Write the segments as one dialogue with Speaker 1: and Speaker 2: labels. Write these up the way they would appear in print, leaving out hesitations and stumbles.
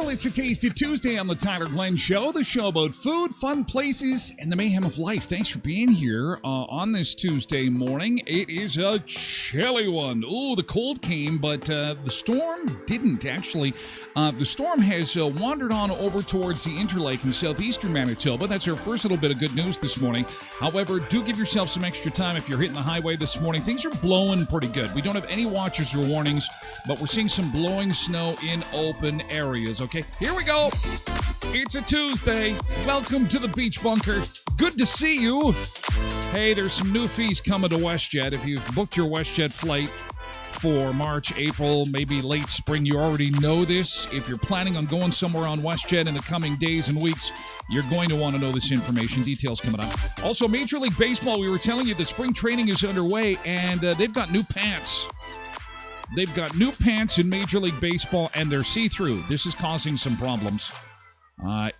Speaker 1: It's a Tasty Tuesday on the Tyler Glen SHOW, the show about food, fun places, and the mayhem of life. Thanks for being here on this Tuesday morning. It is a chilly one. Ooh, the cold came, but the storm didn't, actually. The storm has wandered on over towards the Interlake in southeastern Manitoba. That's our first little bit of good news this morning. However, do give yourself some extra time if you're hitting the highway this morning. Things are blowing pretty good. We don't have any watches or warnings, but we're seeing some blowing snow in open areas, okay? Here we go. It's a Tuesday. Welcome to the Beach Bunker. Good to see you. Hey, there's some new fees coming to WestJet. If you've booked your WestJet flight for March, April, maybe late spring, you already know this. If you're planning on going somewhere on WestJet in the coming days and weeks, you're going to want to know this information. Details coming up. Also, Major League Baseball, we were telling you the spring training is underway, and they've got new pants. They've got new pants in Major League Baseball, and they're see-through. This is causing some problems.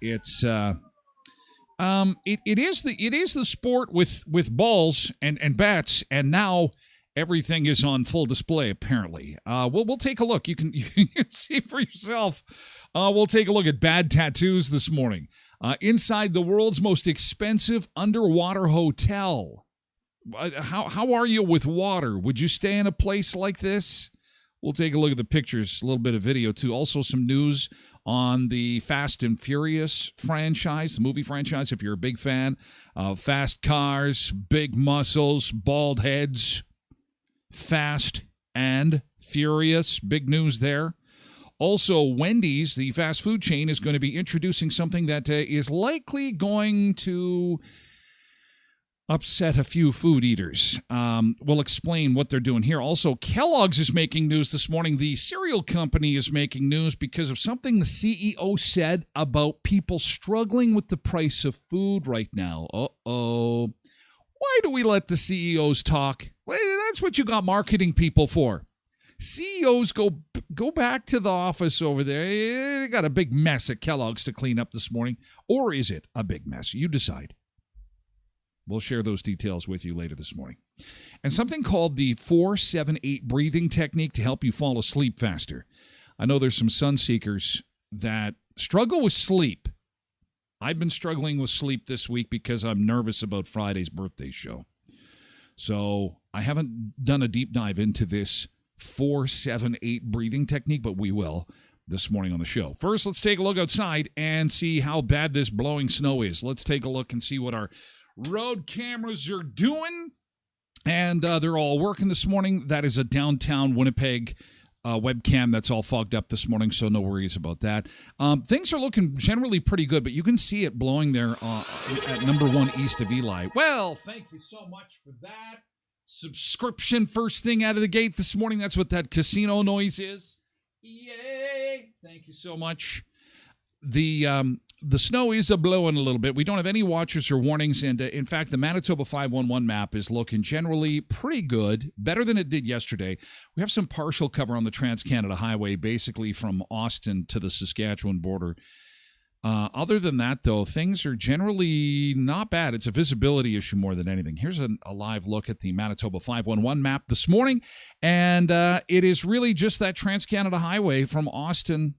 Speaker 1: It is the sport with balls and bats, and now everything is on full display. Apparently, we'll take a look. You can see for yourself. We'll take a look at bad tattoos this morning. Inside the world's most expensive underwater hotel. How are you with water? Would you stay in a place like this? We'll take a look at the pictures, a little bit of video, too. Also, some news on the Fast and Furious franchise, the movie franchise, if you're a big fan. Fast cars, big muscles, bald heads. Fast and Furious. Big news there. Also, Wendy's, the fast food chain, is going to be introducing something that is likely going to upset a few food eaters. We'll explain what they're doing here. Also, Kellogg's is making news this morning. The cereal company is making news because of something the CEO said about people struggling with the price of food right now. Uh-oh. Why do we let the CEOs talk? Well, that's what you got marketing people for. CEOs go back to the office over there. They got a big mess at Kellogg's to clean up this morning. Or is it a big mess? You decide. We'll share those details with you later this morning. And something called the 4-7-8 breathing technique to help you fall asleep faster. I know there's some sun seekers that struggle with sleep. I've been struggling with sleep this week because I'm nervous about Friday's birthday show. So I haven't done a deep dive into this 4-7-8 breathing technique, but we will. this morning on the show. First, let's take a look outside and see how bad this blowing snow is. Let's take a look and see what our road cameras are doing. And they're all working this morning. That is a downtown Winnipeg webcam that's all fogged up this morning, so no worries about that. Things are looking generally pretty good, but you can see it blowing there at number 1 east of Eli. Well, thank you so much for that. Subscription first thing out of the gate this morning. That's what that casino noise is. Yay! Thank you so much. The snow is blowing a little bit. We don't have any watches or warnings, and in fact, the Manitoba 511 map is looking generally pretty good, better than it did yesterday. We have some partial cover on the Trans-Canada Highway, basically from Austin to the Saskatchewan border. Other than that, though, things are generally not bad. It's a visibility issue more than anything. Here's a live look at the Manitoba 511 map this morning, and it is really just that Trans-Canada Highway from Austin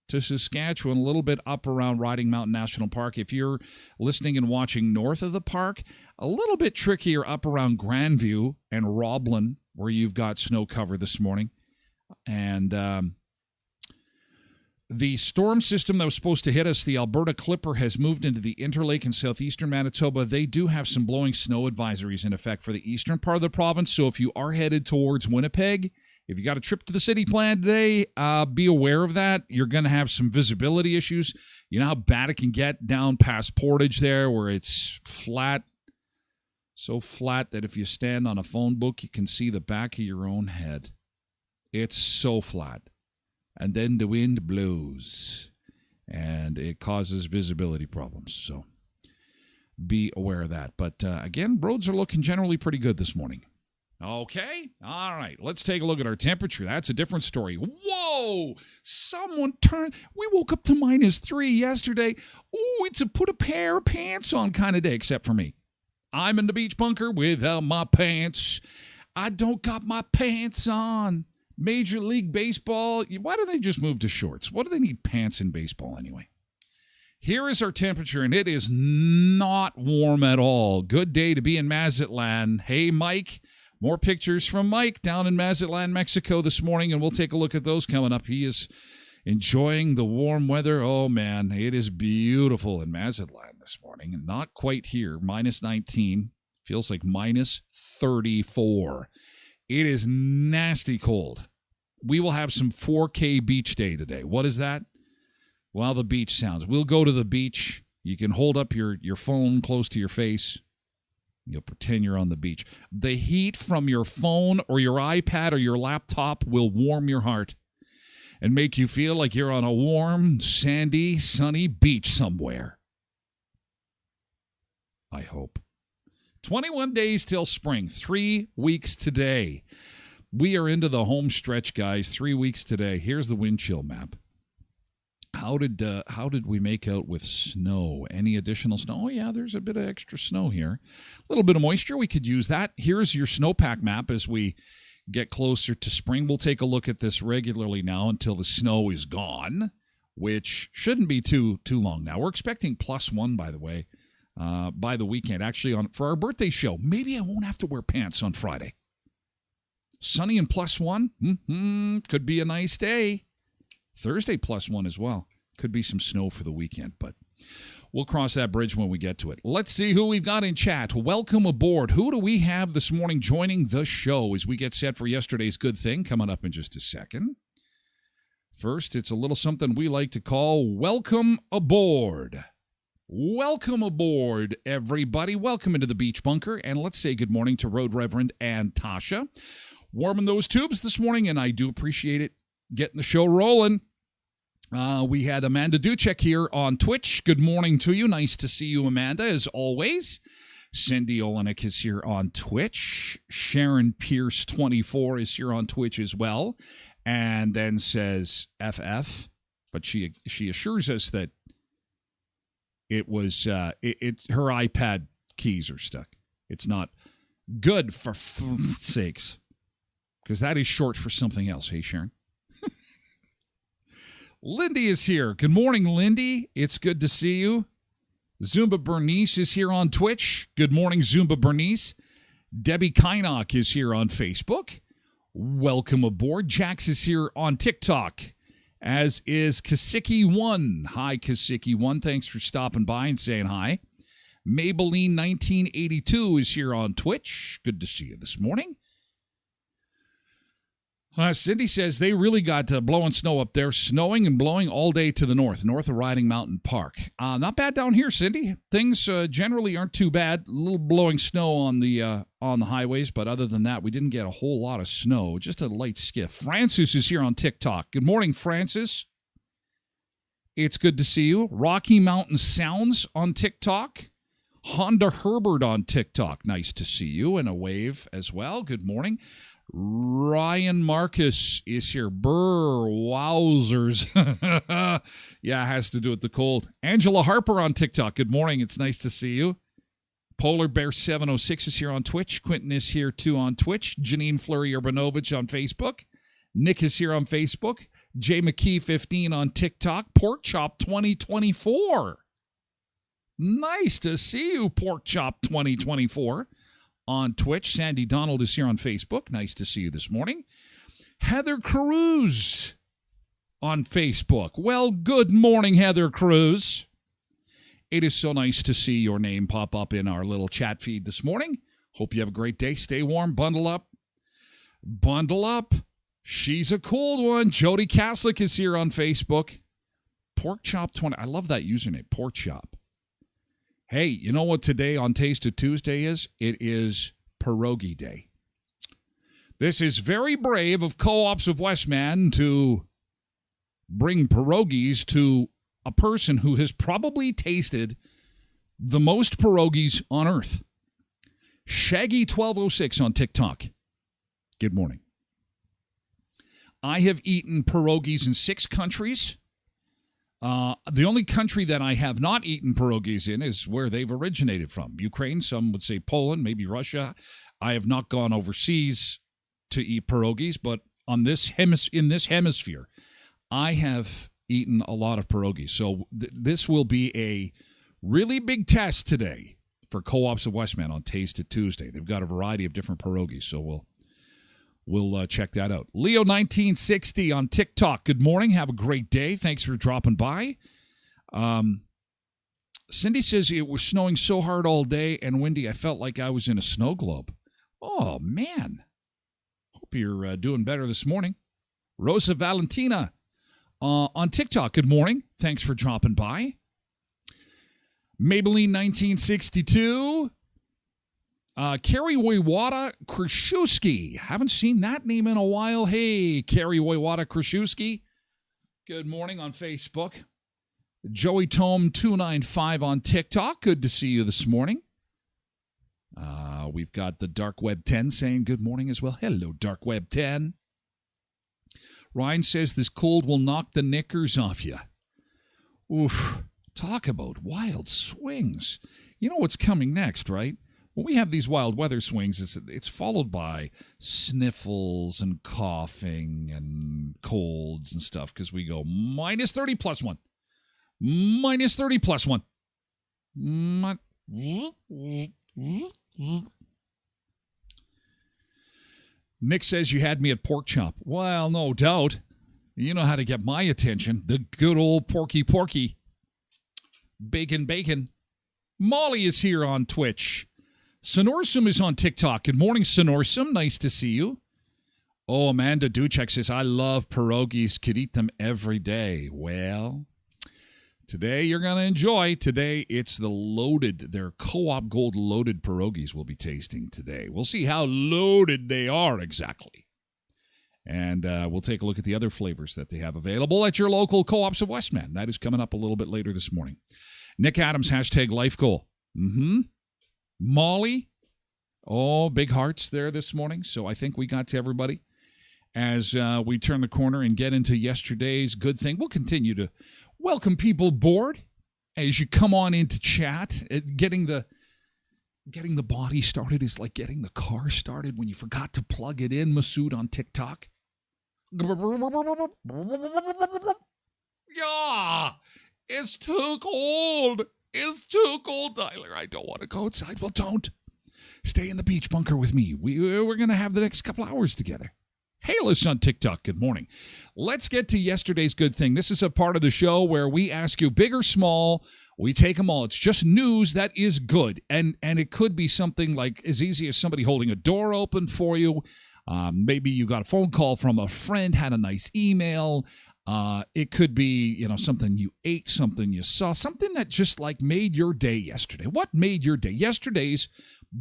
Speaker 1: to Saskatchewan, a little bit up around Riding Mountain National Park. If you're listening and watching north of the park, a little bit trickier up around Grandview and Roblin, where you've got snow cover this morning. And the storm system that was supposed to hit us, the Alberta Clipper, has moved into the Interlake in southeastern Manitoba. They do have some blowing snow advisories in effect for the eastern part of the province. So if you are headed towards Winnipeg, if you got a trip to the city planned today, be aware of that. You're going to have some visibility issues. You know how bad it can get down past Portage there, where it's flat, so flat that if you stand on a phone book, you can see the back of your own head. It's so flat. And then the wind blows, and it causes visibility problems. So be aware of that. But again, roads are looking generally pretty good this morning. Okay, all right, let's take a look at our temperature. That's a different story. Whoa, someone turned, we woke up to -3 yesterday. Ooh, it's a put a pair of pants on kind of day, except for me. I'm in the beach bunker without my pants. I don't got my pants on. Major League Baseball, why do they just move to shorts? What do they need pants in baseball anyway? Here is our temperature, and it is not warm at all. Good day to be in Mazatlan. Hey, Mike. More pictures from Mike down in Mazatlan, Mexico this morning, and we'll take a look at those coming up. He is enjoying the warm weather. Oh, man, it is beautiful in Mazatlan this morning. And not quite here, -19. Feels like -34. It is nasty cold. We will have some 4K beach day today. What is that? Well, the beach sounds. We'll go to the beach. You can hold up your phone close to your face. You'll pretend you're on the beach. The heat from your phone or your iPad or your laptop will warm your heart and make you feel like you're on a warm, sandy, sunny beach somewhere. I hope. 21 days till spring. 3 weeks today. We are into the home stretch, guys. 3 weeks today. Here's the wind chill map. How did we make out with snow? Any additional snow? Oh, yeah, there's a bit of extra snow here. A little bit of moisture. We could use that. Here's your snowpack map as we get closer to spring. We'll take a look at this regularly now until the snow is gone, which shouldn't be too long now. We're expecting +1, by the way, by the weekend. Actually, for our birthday show. Maybe I won't have to wear pants on Friday. Sunny and +1? Could be a nice day. Thursday +1 as well. Could be some snow for the weekend, but we'll cross that bridge when we get to it. Let's see who we've got in chat. Welcome aboard. Who do we have this morning joining the show as we get set for yesterday's good thing coming up in just a second? First, it's a little something we like to call Welcome Aboard. Welcome aboard, everybody. Welcome into the Beach Bunker, and let's say good morning to Road Reverend and Tasha. Warming those tubes this morning, and I do appreciate it. Getting the show rolling. We had Amanda Duchek here on Twitch. Good morning to you. Nice to see you, Amanda, as always. Cindy Olenek is here on Twitch. Sharon Pierce 24 is here on Twitch as well. And then says FF. But she assures us that it was it's her iPad keys are stuck. It's not good for sakes. Because that is short for something else. Hey, Sharon. Lindy is here. Good morning, Lindy. It's good to see you. Zumba Bernice is here on Twitch. Good morning, Zumba Bernice. Debbie Kynock is here on Facebook. Welcome aboard. Jax is here on TikTok. as is Kasicki1. Hi, Kasicki1. Thanks for stopping by and saying hi. Maybelline 1982 is here on Twitch. Good to see you this morning. Cindy says they really got blowing snow up there, snowing and blowing all day to the north of Riding Mountain Park. Not bad down here, Cindy. Things generally aren't too bad. A little blowing snow on the highways, but other than that, we didn't get a whole lot of snow, just a light skiff. Francis is here on TikTok. Good morning, Francis. It's good to see you. Rocky Mountain Sounds on TikTok. Honda Herbert on TikTok. Nice to see you, and a wave as well. Good morning. Ryan Marcus is here. Brr, wowzers. Yeah, it has to do with the cold. Angela Harper on TikTok. Good morning. It's nice to see you. Polar Bear 706 is here on Twitch. Quentin is here too on Twitch. Janine Fleury Urbanovich on Facebook. Nick is here on Facebook. J McKee 15 on TikTok. Pork Chop 2024. Nice to see you, Pork Chop 2024. On Twitch. Sandy Donald is here on Facebook. Nice to see you this morning. Heather Cruz on Facebook. Well, good morning, Heather Cruz. It is so nice to see your name pop up in our little chat feed this morning. Hope you have a great day. Stay warm. Bundle up. Bundle up. She's a cold one. Jody Kaslik is here on Facebook. Pork Chop 20. I love that username, Pork Chop. Hey, you know what today on Taste of Tuesday is? It is Pierogi Day. This is very brave of Co-ops of Westman to bring pierogies to a person who has probably tasted the most pierogies on earth. Shaggy1206 on TikTok. Good morning. I have eaten pierogies in 6 countries. The only country that I have not eaten pierogies in is where they've originated from. Ukraine, some would say Poland, maybe Russia. I have not gone overseas to eat pierogies, but in this hemisphere, I have eaten a lot of pierogies. So this will be a really big test today for Co-ops of Westman on Taste It Tuesday. They've got a variety of different pierogies, so we'll check that out. Leo1960 on TikTok. Good morning. Have a great day. Thanks for dropping by. Cindy says it was snowing so hard all day and windy, I felt like I was in a snow globe. Oh, man. Hope you're doing better this morning. Rosa Valentina on TikTok. Good morning. Thanks for dropping by. Maybelline 1962. Carrie Wojwada Kraszewski. Haven't seen that name in a while. Hey, Carrie Wojwada Kraszewski. Good morning on Facebook. Joey Tome 295 on TikTok. Good to see you this morning. We've got the Dark Web 10 saying good morning as well. Hello, Dark Web 10. Ryan says this cold will knock the knickers off you. Oof. Talk about wild swings. You know what's coming next, right? When we have these wild weather swings, it's followed by sniffles and coughing and colds and stuff because we go minus 30 plus 1. Minus 30 plus 1. Nick says you had me at pork chop. Well, no doubt. You know how to get my attention. The good old porky. Bacon. Molly is here on Twitch. Sonorsum is on TikTok. Good morning, Sonorsum. Nice to see you. Oh, Amanda Duchek says, I love pierogies. Could eat them every day. Well, today you're going to enjoy. Today it's the loaded, their Co-op Gold loaded pierogies we'll be tasting today. We'll see how loaded they are exactly. And we'll take a look at the other flavors that they have available at your local Co-ops of Westman. That is coming up a little bit later this morning. Nick Adams, hashtag life goal. Molly, oh, big hearts there this morning. So I think we got to everybody. As we turn the corner and get into yesterday's good thing, we'll continue to welcome people aboard as you come on into chat. Getting the body started is like getting the car started when you forgot to plug it in, Masood on TikTok. Yeah, it's too cold. It's too cold, Tyler. I don't want to go outside. Well, don't. Stay in the beach bunker with me. We're going to have the next couple hours together. Hey, listen on TikTok. Good morning. Let's get to yesterday's good thing. This is a part of the show where we ask you big or small. We take them all. It's just news that is good. And it could be something like as easy as somebody holding a door open for you. Maybe you got a phone call from a friend, had a nice email. It could be, something you ate, something you saw, something that just like made your day yesterday. What made your day? Yesterday's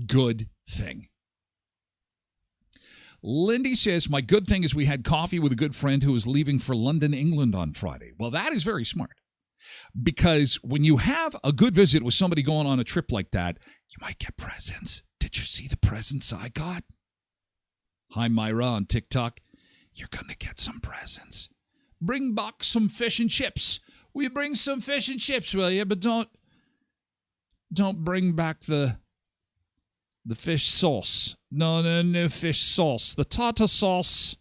Speaker 1: good thing. Lindy says, my good thing is we had coffee with a good friend who was leaving for London, England on Friday. Well, that is very smart because when you have a good visit with somebody going on a trip like that, you might get presents. Did you see the presents I got? Hi, Myra on TikTok. You're going to get some presents. Bring back some fish and chips. Will you bring some fish and chips, will you? But don't bring back the fish sauce. No fish sauce. The tartar sauce,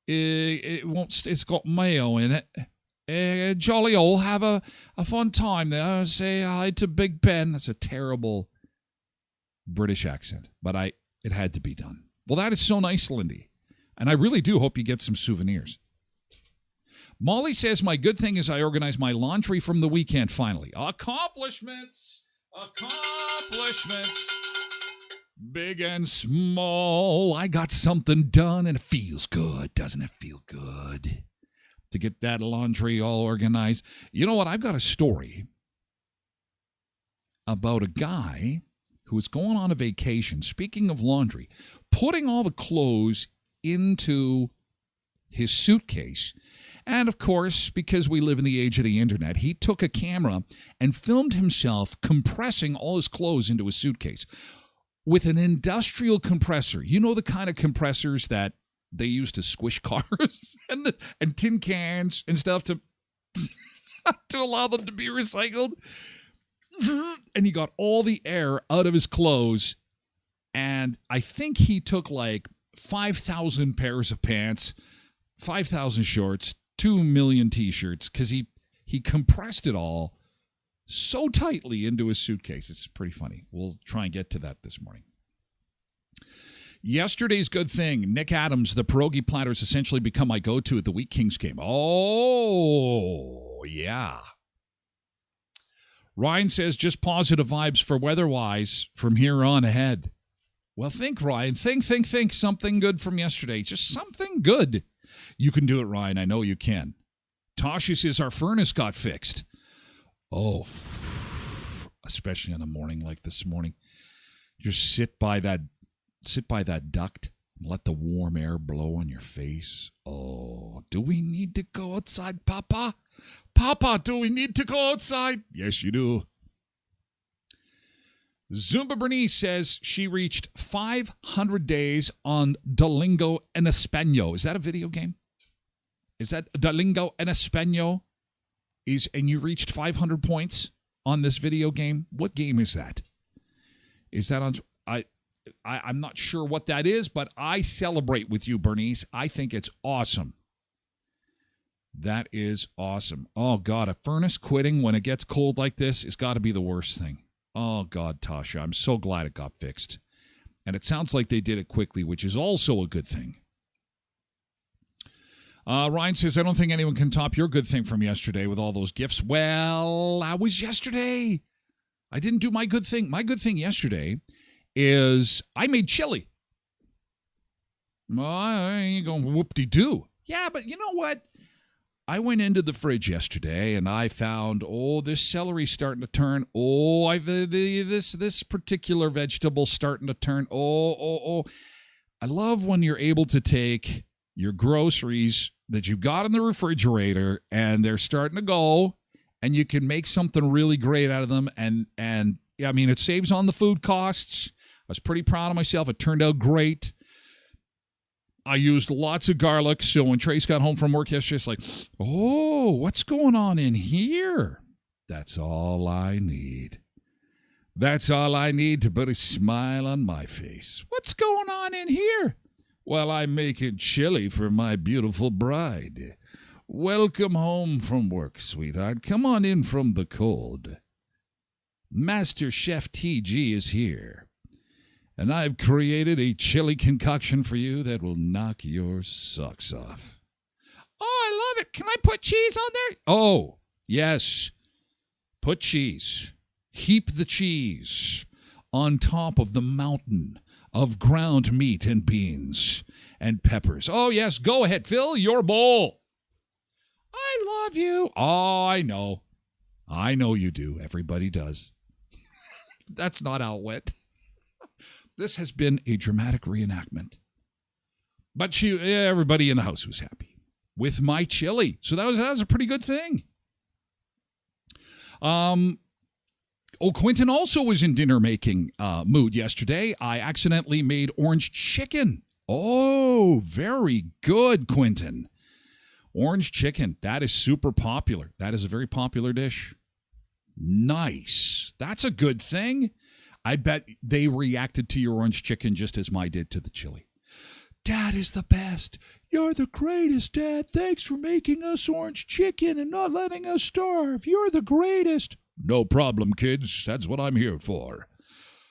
Speaker 1: it won't. It's got mayo in it. Jolly all have a fun time there. Say hi to Big Ben. That's a terrible British accent, but it had to be done. Well, that is so nice, Lindy. And I really do hope you get some souvenirs. Molly says, my good thing is I organized my laundry from the weekend finally. Accomplishments. Big and small. I got something done and it feels good. Doesn't it feel good to get that laundry all organized? You know what? I've got a story about a guy who was going on a vacation, speaking of laundry, putting all the clothes into his suitcase. And of course, because we live in the age of the internet, he took a camera and filmed himself compressing all his clothes into a suitcase with an industrial compressor. You know the kind of compressors that they use to squish cars and tin cans and stuff to allow them to be recycled. And he got all the air out of his clothes. And I think he took like 5,000 pairs of pants, 5,000 shorts, 2 million T-shirts, because he compressed it all so tightly into his suitcase. It's pretty funny. We'll try and get to that this morning. Yesterday's good thing. Nick Adams, the pierogi platter, has essentially become my go-to at the Wheat Kings game. Oh, yeah. Ryan says, just positive vibes for weather-wise from here on ahead. Well, think, Ryan. Think. Something good from yesterday. Just something good. You can do it, Ryan. I know you can. Tasha says, our furnace got fixed. Oh, especially on a morning like this morning. Just sit by that duct and let the warm air blow on your face. Oh, do we need to go outside, Papa? Papa, do we need to go outside? Yes, you do. Zumba Bernice says she reached 500 days on Duolingo en Español. Is that a video game? Is that Duolingo en Español? And you reached 500 points on this video game? What game is that? Is that on... I'm not sure what that is, but I celebrate with you, Bernice. I think it's awesome. That is awesome. Oh, God, a furnace quitting when it gets cold like this has got to be the worst thing. Oh, God, Tasha, I'm so glad it got fixed. And it sounds like they did it quickly, which is also a good thing. Ryan says, I don't think anyone can top your good thing from yesterday with all those gifts. Well, that was yesterday. I didn't do my good thing. My good thing yesterday is I made chili. I ain't going whoop-de-doo. Yeah, but you know what? I went into the fridge yesterday and I found, this celery's starting to turn. This particular vegetable's starting to turn. I love when you're able to take your groceries that you got in the refrigerator and they're starting to go and you can make something really great out of them. And I mean, it saves on the food costs. I was pretty proud of myself. It turned out great. I used lots of garlic, so when Trace got home from work yesterday, it's like, what's going on in here? That's all I need. That's all I need to put a smile on my face. What's going on in here? Well, I'm making chili for my beautiful bride. Welcome home from work, sweetheart. Come on in from the cold. Master Chef TG is here. And I've created a chili concoction for you that will knock your socks off. Oh, I love it. Can I put cheese on there? Oh, yes. Put cheese. Heap the cheese on top of the mountain of ground meat and beans and peppers. Oh, yes. Go ahead. Fill your bowl. I love you. Oh, I know. I know you do. Everybody does. That's not how it went. This has been a dramatic reenactment. But everybody in the house was happy with my chili. So that was a pretty good thing. Quentin also was in dinner-making mood yesterday. I accidentally made orange chicken. Oh, very good, Quentin. Orange chicken. That is super popular. That is a very popular dish. Nice. That's a good thing. I bet they reacted to your orange chicken just as mine did to the chili. Dad is the best. You're the greatest, Dad. Thanks for making us orange chicken and not letting us starve. You're the greatest. No problem, kids. That's what I'm here for.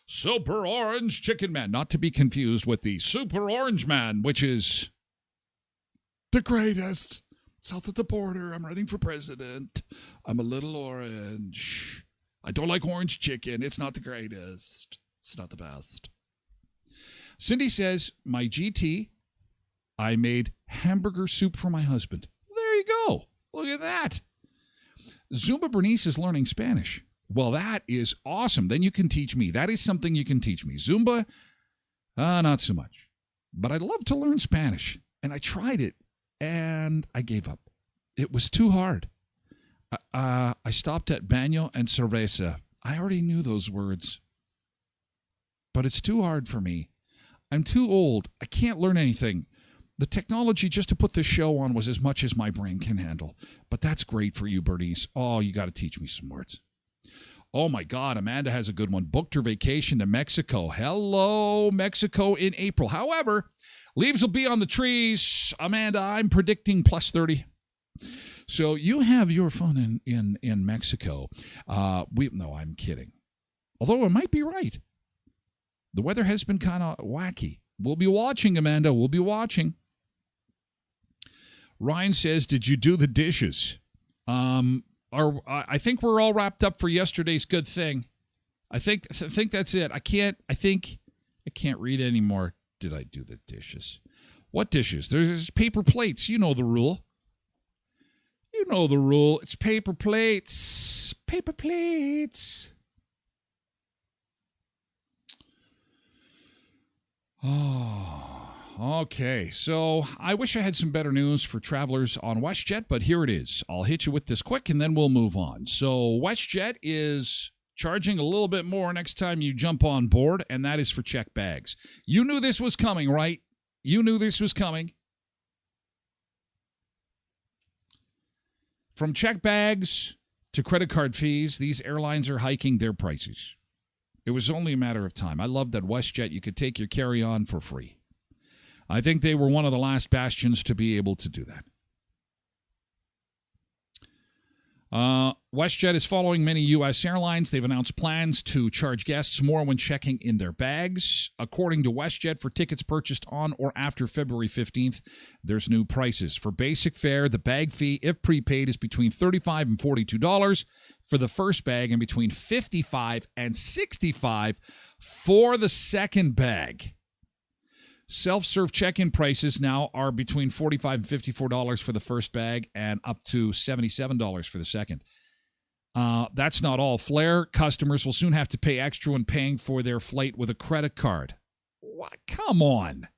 Speaker 1: Super Orange Chicken Man. Not to be confused with the Super Orange Man, which is the greatest. South of the border. I'm running for president. I'm a little orange. I don't like orange chicken. It's not the greatest. It's not the best. Cindy says, my GT, I made hamburger soup for my husband. There you go. Look at that. Zumba Bernice is learning Spanish. Well, that is awesome. Then you can teach me. That is something you can teach me. Zumba, not so much. But I'd love to learn Spanish. And I tried it, and I gave up. It was too hard. I stopped at baño and cerveza. I already knew those words. But it's too hard for me. I'm too old. I can't learn anything. The technology just to put this show on was as much as my brain can handle. But that's great for you, Bernice. Oh, you got to teach me some words. Oh, my God. Amanda has a good one. Booked her vacation to Mexico. Hello, Mexico in April. However, leaves will be on the trees. Amanda, I'm predicting plus 30. So you have your fun in Mexico. No, I'm kidding. Although I might be right. The weather has been kind of wacky. We'll be watching, Amanda. We'll be watching. Ryan says, did you do the dishes? I think we're all wrapped up for yesterday's good thing. I think that's it. I can't read anymore. Did I do the dishes? What dishes? There's paper plates. You know the rule. You know the rule. It's paper plates. Paper plates. Oh, okay. So I wish I had some better news for travelers on WestJet, but here it is. I'll hit you with this quick and then we'll move on. So WestJet is charging a little bit more next time you jump on board, and that is for checked bags. You knew this was coming, right? You knew this was coming. From checked bags to credit card fees, these airlines are hiking their prices. It was only a matter of time. I love that WestJet, you could take your carry-on for free. I think they were one of the last bastions to be able to do that. WestJet is following many U.S. airlines. They've announced plans to charge guests more when checking in their bags. According to WestJet, for tickets purchased on or after February 15th, there's new prices. For basic fare, the bag fee, if prepaid, is between $35 and $42 for the first bag and between $55 and $65 for the second bag. Self-serve check-in prices now are between $45 and $54 for the first bag and up to $77 for the second. That's not all. Flair customers will soon have to pay extra when paying for their flight with a credit card. What? Come on.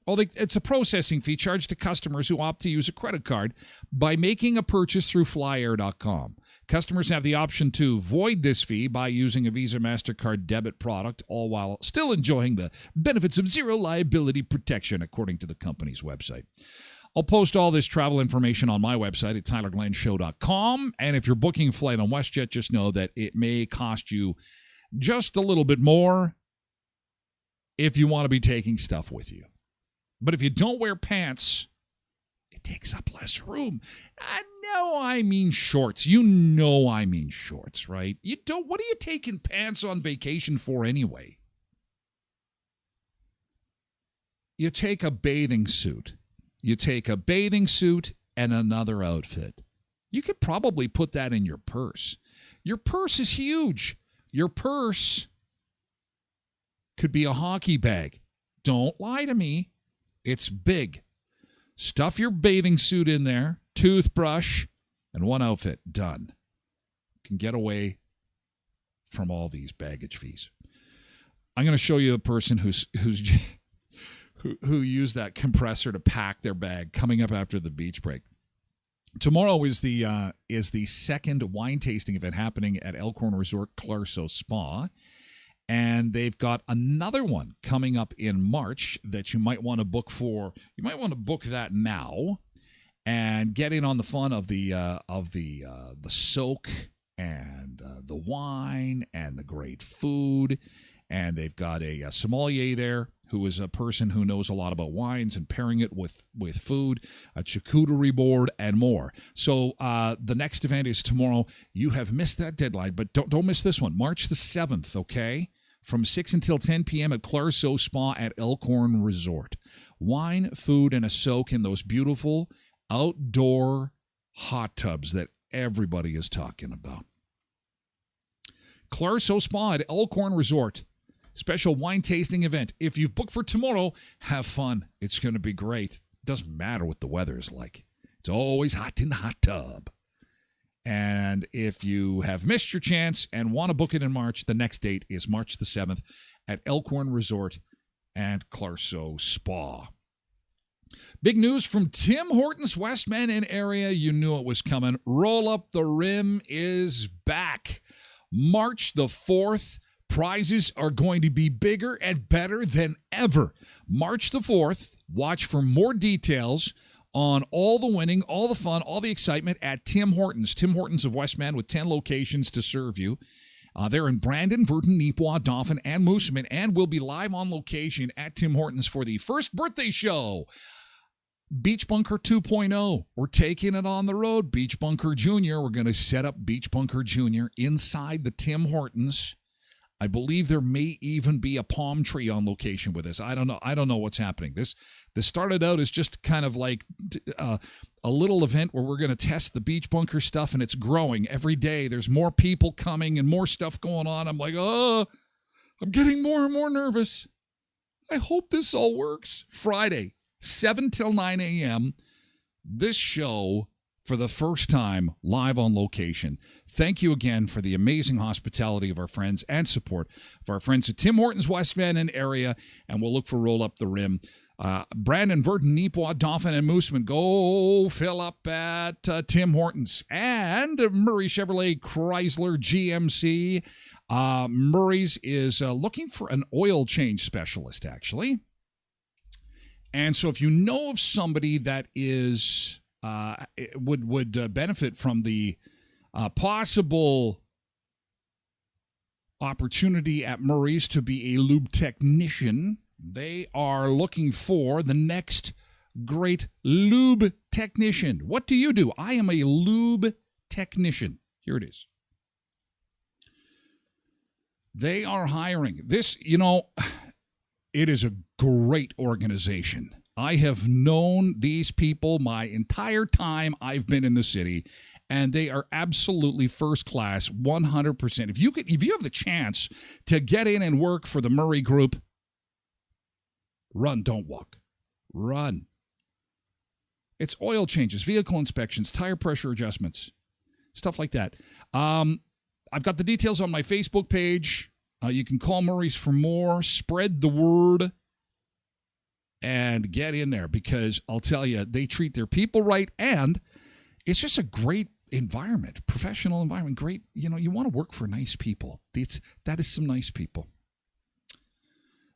Speaker 1: Well, it's a processing fee charged to customers who opt to use a credit card by making a purchase through flyair.com. Customers have the option to void this fee by using a Visa MasterCard debit product, all while still enjoying the benefits of zero liability protection, according to the company's website. I'll post all this travel information on my website at tylerglenshow.com. And if you're booking a flight on WestJet, just know that it may cost you just a little bit more if you want to be taking stuff with you. But if you don't wear pants, it takes up less room. I mean shorts. You know I mean shorts, right? What are you taking pants on vacation for anyway? you take a bathing suit. You take a bathing suit and another outfit. You could probably put that in your purse. Your purse is huge. Your purse could be a hockey bag. Don't lie to me. It's big. Stuff your bathing suit in there, toothbrush, and one outfit. Done. You can get away from all these baggage fees. I'm going to show you a person who used that compressor to pack their bag coming up after the beach break. Tomorrow is the second wine tasting event happening at Elkhorn Resort Clarso Spa. And they've got another one coming up in March that you might want to book for. You might want to book that now and get in on the fun of the soak and the wine and the great food. And they've got a sommelier there who is a person who knows a lot about wines and pairing it with food, a charcuterie board, and more. So the next event is tomorrow. You have missed that deadline, but don't miss this one. March the 7th, okay? From 6 until 10 p.m. at Clarso Spa at Elkhorn Resort. Wine, food, and a soak in those beautiful outdoor hot tubs that everybody is talking about. Clarso Spa at Elkhorn Resort. Special wine tasting event. If you've booked for tomorrow, have fun. It's going to be great. Doesn't matter what the weather is like. It's always hot in the hot tub. And if you have missed your chance and want to book it in March, the next date is March the 7th at Elkhorn Resort and Clarso Spa. Big news from Tim Hortons Westman and area. You knew it was coming. Roll Up the Rim is back. March the 4th. Prizes are going to be bigger and better than ever. March the 4th. Watch for more details on all the winning, all the fun, all the excitement at Tim Hortons. Tim Hortons of Westman with 10 locations to serve you. They're in Brandon, Virden, Neepawa, Dauphin, and Moosomin, and will be live on location at Tim Hortons for the first birthday show. Beach Bunker 2.0. We're taking it on the road. Beach Bunker Jr. We're going to set up Beach Bunker Jr. inside the Tim Hortons. I believe there may even be a palm tree on location with this. I don't know what's happening. This started out as just kind of like a little event where we're going to test the Beach Bunker stuff, and it's growing every day. There's more people coming and more stuff going on. I'm like, I'm getting more and more nervous. I hope this all works. Friday, 7 till 9 a.m., this show for the first time live on location. Thank you again for the amazing hospitality of our friends and support of our friends at Tim Hortons Westman and area, and we'll look for Roll Up the Rim. Brandon, Virden, Neepawa, Dauphin, and Moosomin, go fill up at Tim Hortons. And Murray Chevrolet Chrysler GMC. Murray's is looking for an oil change specialist, actually. And so if you know of somebody that is would benefit from the possible opportunity at Murray's to be a lube technician, they are looking for the next great lube technician. What do you do? I am a lube technician. Here it is. They are hiring. This, it is a great organization. I have known these people my entire time I've been in the city, and they are absolutely first class, 100%. If you have the chance to get in and work for the Murray Group, run, don't walk. Run. It's oil changes, vehicle inspections, tire pressure adjustments, stuff like that. I've got the details on my Facebook page. You can call Murray's for more. Spread the word and get in there, because I'll tell you, they treat their people right, and it's just a great environment, professional environment. Great, you want to work for nice people. That is some nice people.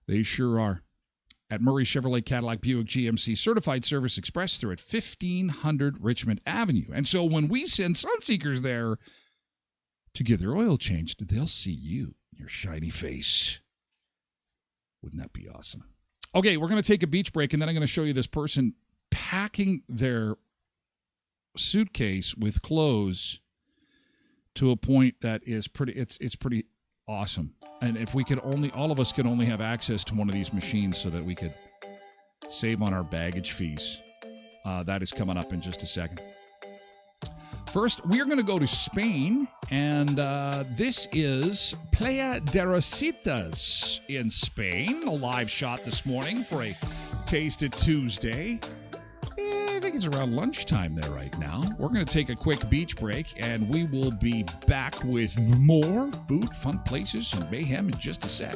Speaker 1: They sure are. At Murray Chevrolet Cadillac Buick GMC Certified Service Express, they're at 1500 Richmond Avenue. And so when we send Sunseekers there to get their oil changed, they'll see you, your shiny face. Wouldn't that be awesome? Okay, we're going to take a beach break, and then I'm going to show you this person packing their suitcase with clothes to a point that is pretty, it's pretty awesome. And if we could only, all of us could only have access to one of these machines so that we could save on our baggage fees. That is coming up in just a second. First, we are going to go to Spain, and this is Playa de Rositas in Spain. A live shot this morning for a Taste It Tuesday. I think it's around lunchtime there right now. We're going to take a quick beach break, and we will be back with more food, fun places, and mayhem in just a sec.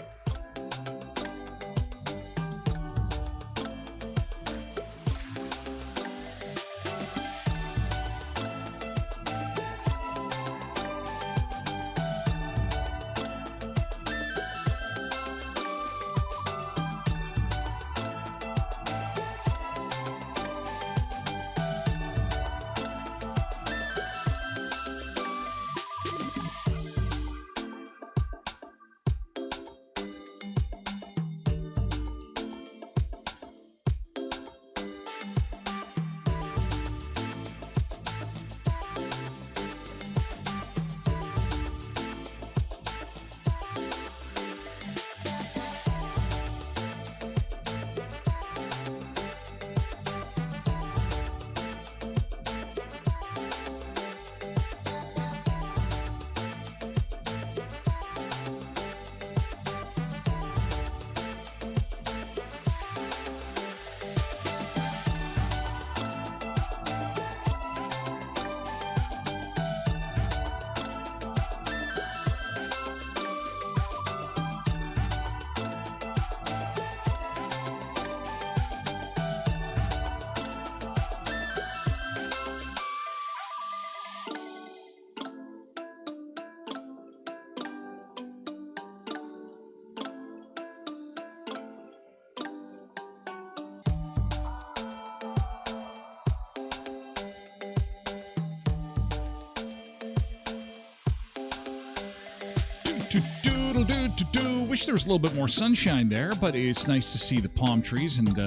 Speaker 1: Wish there was a little bit more sunshine there, but it's nice to see the palm trees. And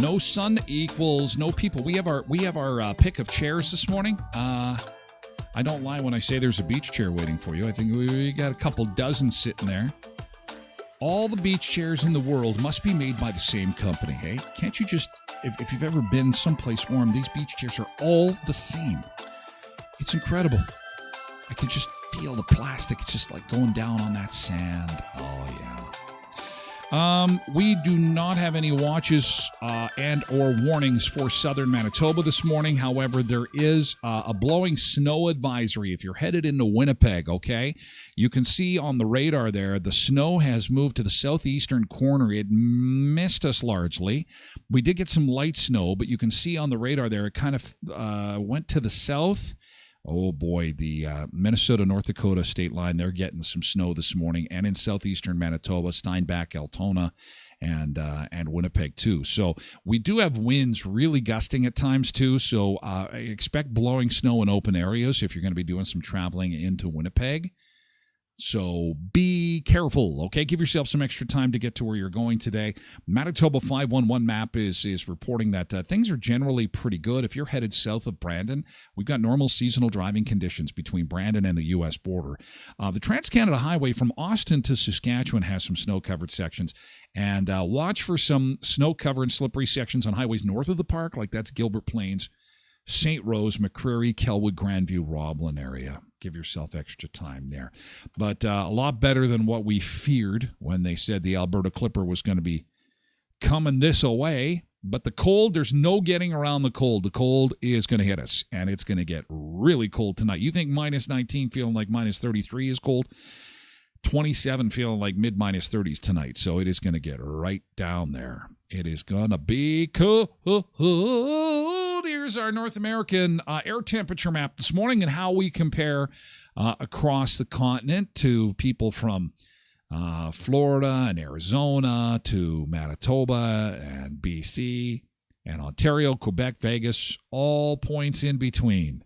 Speaker 1: no sun equals no people. We have our pick of chairs this morning. I don't lie when I say there's a beach chair waiting for you. I think we got a couple dozen sitting there. All the beach chairs in the world must be made by the same company. Hey, can't you just, if you've ever been someplace warm, these beach chairs are all the same. It's incredible. I can just feel the plastic. It's just like going down on that sand. Oh, yeah. We do not have any watches and or warnings for southern Manitoba this morning. However, there is a blowing snow advisory if you're headed into Winnipeg, okay? You can see on the radar there, the snow has moved to the southeastern corner. It missed us largely. We did get some light snow, but you can see on the radar there, it kind of went to the south. Oh, boy, the Minnesota-North Dakota state line, they're getting some snow this morning, and in southeastern Manitoba, Steinbach, Altona, and Winnipeg, too. So we do have winds really gusting at times, too, so expect blowing snow in open areas if you're going to be doing some traveling into Winnipeg. So be careful, okay? Give yourself some extra time to get to where you're going today. Manitoba 511 map is reporting that things are generally pretty good. If you're headed south of Brandon, we've got normal seasonal driving conditions between Brandon and the U.S. border. The Trans-Canada Highway from Austin to Saskatchewan has some snow-covered sections. And watch for some snow-covered and slippery sections on highways north of the park, like that's Gilbert Plains, St. Rose, McCreary, Kelwood, Grandview, Roblin area. Give yourself extra time there. But a lot better than what we feared when they said the Alberta Clipper was going to be coming this away. But the cold, there's no getting around the cold. The cold is going to hit us, and it's going to get really cold tonight. You think minus 19 feeling like minus 33 is cold? 27 feeling like mid-minus 30s tonight. So it is going to get right down there. It is going to be cold. Here's our North American air temperature map this morning and how we compare across the continent to people from Florida and Arizona to Manitoba and BC and Ontario, Quebec, Vegas, all points in between.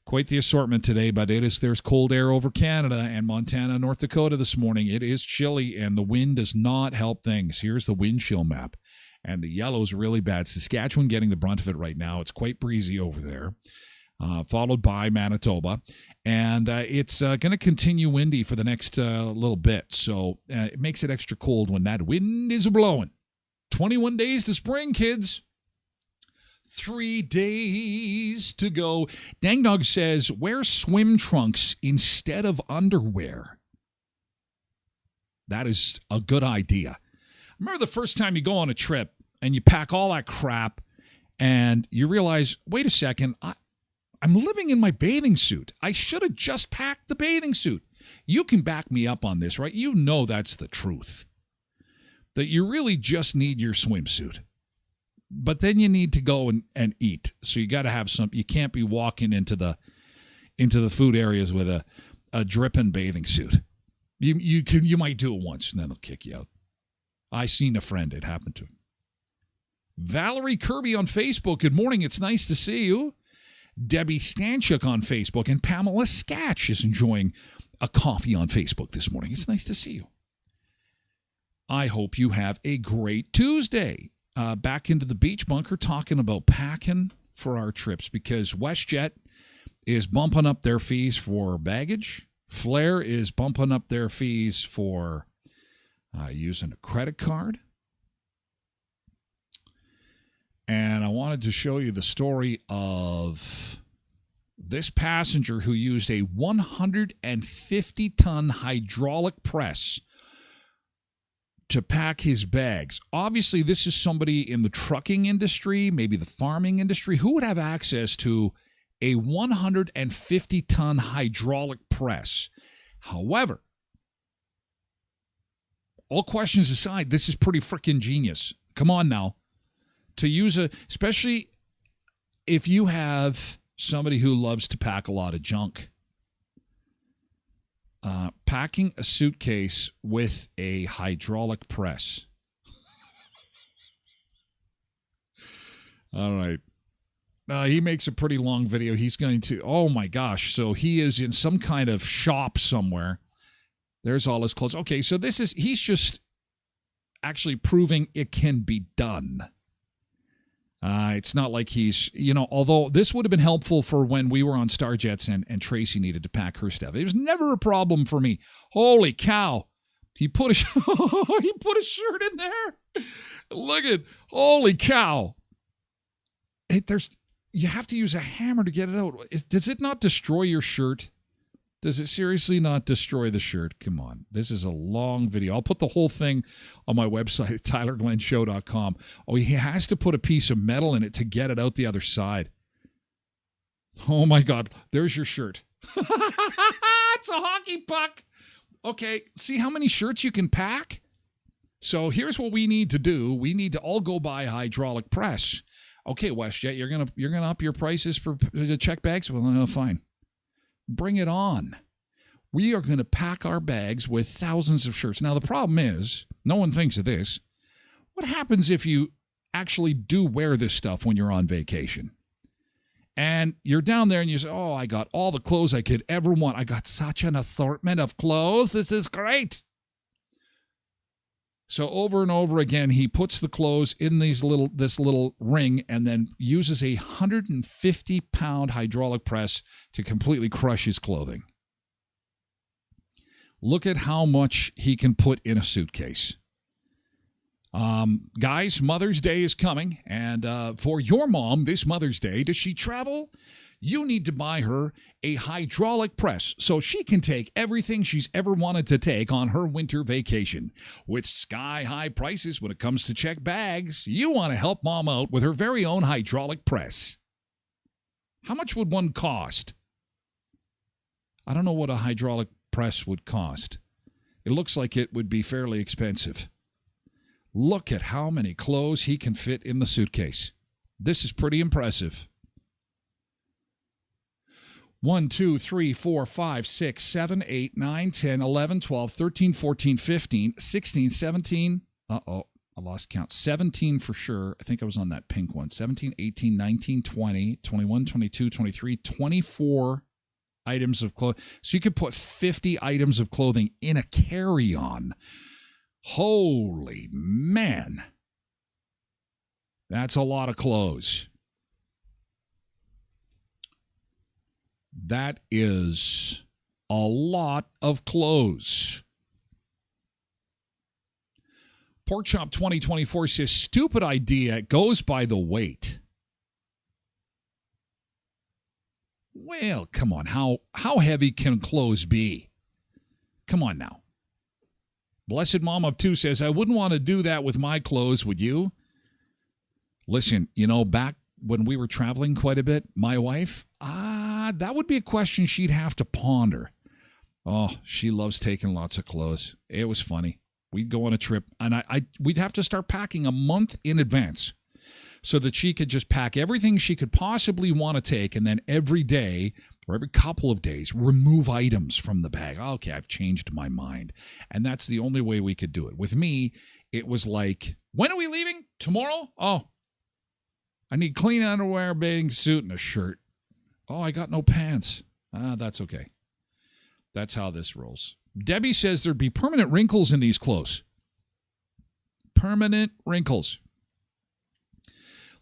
Speaker 1: Quite the assortment today, but there's cold air over Canada and Montana, North Dakota this morning. It is chilly, and the wind does not help things. Here's the wind chill map, and the yellow's really bad. Saskatchewan getting the brunt of it right now. It's quite breezy over there, followed by Manitoba, and it's going to continue windy for the next little bit, so it makes it extra cold when that wind is blowing. 21 days to spring, kids. 3 days to go. Dang Dog says, wear swim trunks instead of underwear. That is a good idea. Remember the first time you go on a trip and you pack all that crap and you realize, wait a second, I'm living in my bathing suit. I should have just packed the bathing suit. You can back me up on this, right? You know that's the truth. That you really just need your swimsuit. But then you need to go and eat. So you got to have some. You can't be walking into the food areas with a dripping bathing suit. You might do it once and then they'll kick you out. I seen a friend. It happened to him. Valerie Kirby on Facebook. Good morning. It's nice to see you. Debbie Stanchuk on Facebook. And Pamela Skatch is enjoying a coffee on Facebook this morning. It's nice to see you. I hope you have a great Tuesday. Back into the beach bunker talking about packing for our trips because WestJet is bumping up their fees for baggage. Flair is bumping up their fees for using a credit card. And I wanted to show you the story of this passenger who used a 150-ton hydraulic press to pack his bags. Obviously, this is somebody in the trucking industry, maybe the farming industry. Who would have access to a 150-ton hydraulic press? However, all questions aside, this is pretty freaking genius. Come on now. To use especially if you have somebody who loves to pack a lot of junk. Packing a suitcase with a hydraulic press. All right. He makes a pretty long video. He's going to, oh my gosh. So he is in some kind of shop somewhere. There's all his clothes. Okay, so he's just actually proving it can be done. It's not like he's, although this would have been helpful for when we were on Starjets and Tracy needed to pack her stuff. It was never a problem for me. Holy cow. He put a shirt in there. Look at, holy cow. You have to use a hammer to get it out. Does it not destroy your shirt? Does it seriously not destroy the shirt? Come on. This is a long video. I'll put the whole thing on my website at tylerglenshow.com. Oh, he has to put a piece of metal in it to get it out the other side. Oh, my God. There's your shirt. It's a hockey puck. Okay, see how many shirts you can pack? So here's what we need to do. We need to all go buy a hydraulic press. Okay, WestJet, you're gonna up your prices for the check bags? Well, fine. Bring it on. We are going to pack our bags with thousands of shirts. Now, the problem is, no one thinks of this. What happens if you actually do wear this stuff when you're on vacation? And you're down there and you say, oh, I got all the clothes I could ever want. I got such an assortment of clothes. This is great. So over and over again, he puts the clothes in this little ring and then uses a 150-pound hydraulic press to completely crush his clothing. Look at how much he can put in a suitcase. Guys, Mother's Day is coming, and for your mom this Mother's Day, does she travel? You need to buy her a hydraulic press so she can take everything she's ever wanted to take on her winter vacation. With sky-high prices when it comes to check bags, you want to help Mom out with her very own hydraulic press. How much would one cost? I don't know what a hydraulic press would cost. It looks like it would be fairly expensive. Look at how many clothes he can fit in the suitcase. This is pretty impressive. 1, 2, 3, 4, 5, 6, 7, 8, 9, 10, 11, 12, 13, 14, 15, 16, 17. Uh-oh, I lost count. 17 for sure. I think I was on that pink one. 17, 18, 19, 20, 21, 22, 23, 24 items of clothing. So you could put 50 items of clothing in a carry-on. Holy man. That's a lot of clothes. That is a lot of clothes. Porkchop 2024 says, stupid idea. It goes by the weight. Well, come on. How heavy can clothes be? Come on now. Blessed Mom of Two says, I wouldn't want to do that with my clothes, would you? Listen, back when we were traveling quite a bit, my wife, that would be a question she'd have to ponder. Oh, she loves taking lots of clothes. It was funny. We'd go on a trip, and we'd have to start packing a month in advance so that she could just pack everything she could possibly want to take, and then every day or every couple of days remove items from the bag. Okay, I've changed my mind. And that's the only way we could do it. With me, it was like, when are we leaving? Tomorrow? Oh, I need clean underwear, bathing suit, and a shirt. Oh, I got no pants. That's okay. That's how this rolls. Debbie says there'd be permanent wrinkles in these clothes. Permanent wrinkles.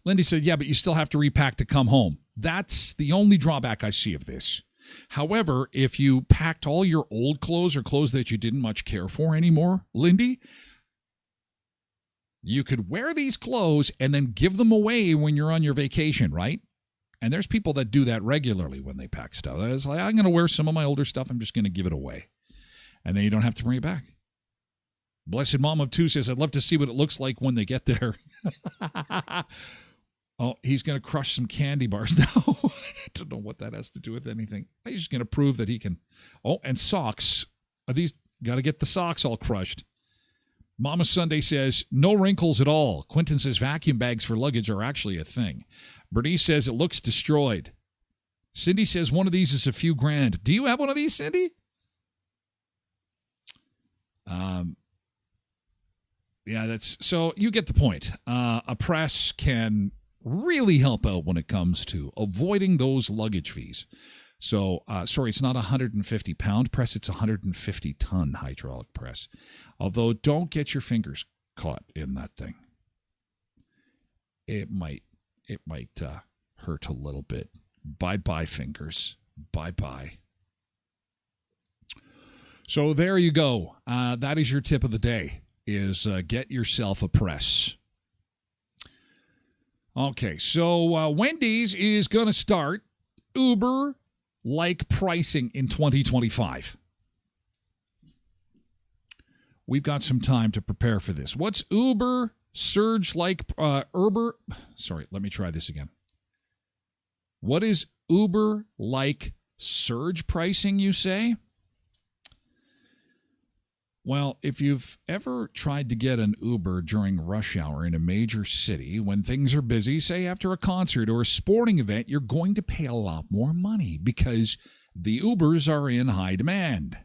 Speaker 1: Lindy said, yeah, but you still have to repack to come home. That's the only drawback I see of this. However, if you packed all your old clothes or clothes that you didn't much care for anymore, Lindy, you could wear these clothes and then give them away when you're on your vacation, right? And there's people that do that regularly when they pack stuff. It's like, I'm going to wear some of my older stuff. I'm just going to give it away. And then you don't have to bring it back. Blessed Mom of Two says, I'd love to see what it looks like when they get there. Oh, he's going to crush some candy bars now. I don't know what that has to do with anything. He's just going to prove that he can. Oh, and socks. Are these, got to get the socks all crushed. Mama Sunday says, no wrinkles at all. Quentin says vacuum bags for luggage are actually a thing. Bernice says it looks destroyed. Cindy says one of these is a few grand. Do you have one of these, Cindy? Yeah, that's, so you get the point. A press can really help out when it comes to avoiding those luggage fees. So, sorry, it's not a 150-pound press, it's a 150-ton hydraulic press. Although, don't get your fingers caught in that thing. It might hurt a little bit. Bye-bye, fingers. Bye-bye. So, there you go. That is your tip of the day, is get yourself a press. Okay, so Wendy's is going to start Uber-like pricing in 2025. We've got some time to prepare for this. What's Uber surge-like, sorry, let me try this again. What is Uber-like surge pricing, you say? Well, if you've ever tried to get an Uber during rush hour in a major city, when things are busy, say after a concert or a sporting event, you're going to pay a lot more money because the Ubers are in high demand.